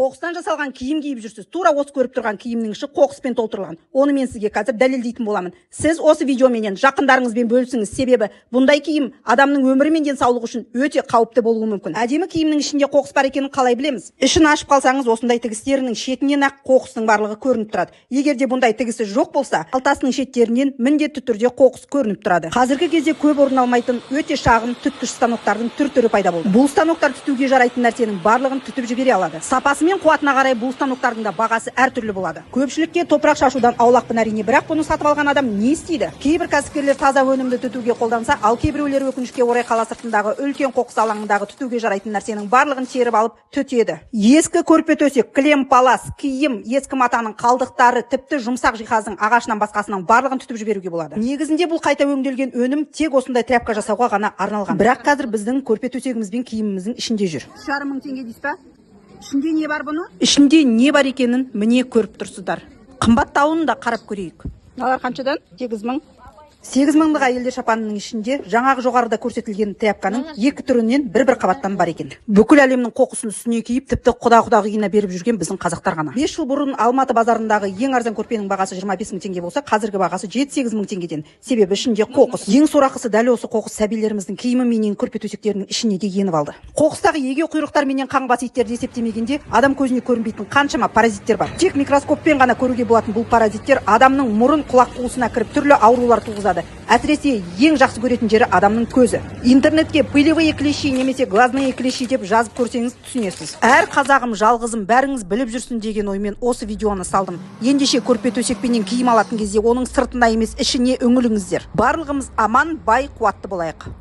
Қоқыстан жасалған киім киіп жүрсіз. Тура осы көріп тұрған киімнің іші қоқыспен толтырылған. Оны мен сізге қазір дәлелдейтін боламын. Сіз осы видеоменен жақындарыңызбен бөлісіңіз, себебі бұндай киім адамның өмірі мен денсаулығы үшін өте қауіпті болуы мүмкін. Әдемі киімнің ішінде қоқыс бар екенін қалай білеміз? Ішін ашып қалсаңыз, осындай тігістерінің шетінен ақ қоқыстың барлығы көрініп тұрады. Егер де бұндай тігісі жоқ болса, қалтасының шеттерінен міндетті түрде қоқыс көрініп тұрады. Қазіргі кезде көп орын алмайтын өте шағын түткіш станоктардың түр-түрі пайда болды. Бұл станоктар түтуге жарайтын нәрсенің барлығын түтіп жібере алады. Сапасы мен қуатына қарай бұл станоктардың да бағасы әртүрлі болады. Көпшілікке топырақ шашудан аулақпын әрине, бірақ бұны сатып алған адам не істейді? Кейбір кәсіпкерлер таза өнімді түтуге қолданса, ал кейбіреулер өкінішке орай қала сыртындағы үлкен қоқыс алаңындағы түтуге жарайтын нәрсенің барлығын теріп алып түтеді. Ескі көрпе-төсек, кілем, палас, киім, ескі матаның қалдықтары, тіпті жұмсақ жиһаздың ағашынан басқасының барлығын түтіп жіберуге болады. Негізінде бұл қайта өңделген өнім тек осындай тряпка жасауға ғана арналған. Бірақ қазір біздің көрпе-төсегіміз бен киіміміздің ішінде жүр. 3,5 мың теңге дейсіз ба? Ішінде не бар бұны? Ішінде не бар екенін міне көріп тұрсыздар. Қымбаттауын да қарап көрейік. Алар қаншадан? 8 мың. 8 мыңдық әйелдер шапанының ішінде жаңағы жоғарыда көрсетілген тряпканың екі түрінен бір қабаттан бар екен. Бүкіл әлемнің қоқысын үстіне киіп, тіпті құда-құдағиына беріп жүрген біздің қазақтар ғана. 5 жыл бұрын Алматы базарындағы ең арзан көрпенің бағасы 25 мың теңге болса, қазіргі бағасы 7-8 мың теңгеден. Себебі ішінде қоқыс. Ең сорақысы дәл осы қоқыс сәбилеріміздің киімі менен көрпе-төсектерінің ішіне де еніп алды. Қоқыстағы егеу құйрықтар менен қаңбас иттерді есептемегенде, адам көзіне көрінбейтін қаншама паразиттер бар. Тек микроскоппен ғана көруге болатын бұл паразиттер адамның мұрын, құлақ қуысына кіріп түрлі аурулар туғызады. Әсіресе ең жақсы көретін жері адамның көзі. Интернетке пылевые клещи немесе глазные клещи деп жазып көрсеңіз түсінесіз. Әр қазағым, жалғызым, бәріңіз біліп жүрсін деген оймен осы видеоны салдым. Ендеше көрпе-төсекпенен киім алатын кезде оның сыртына емес ішіне үңіліңіздер. Барлығымыз аман, бай, қуатты болайық.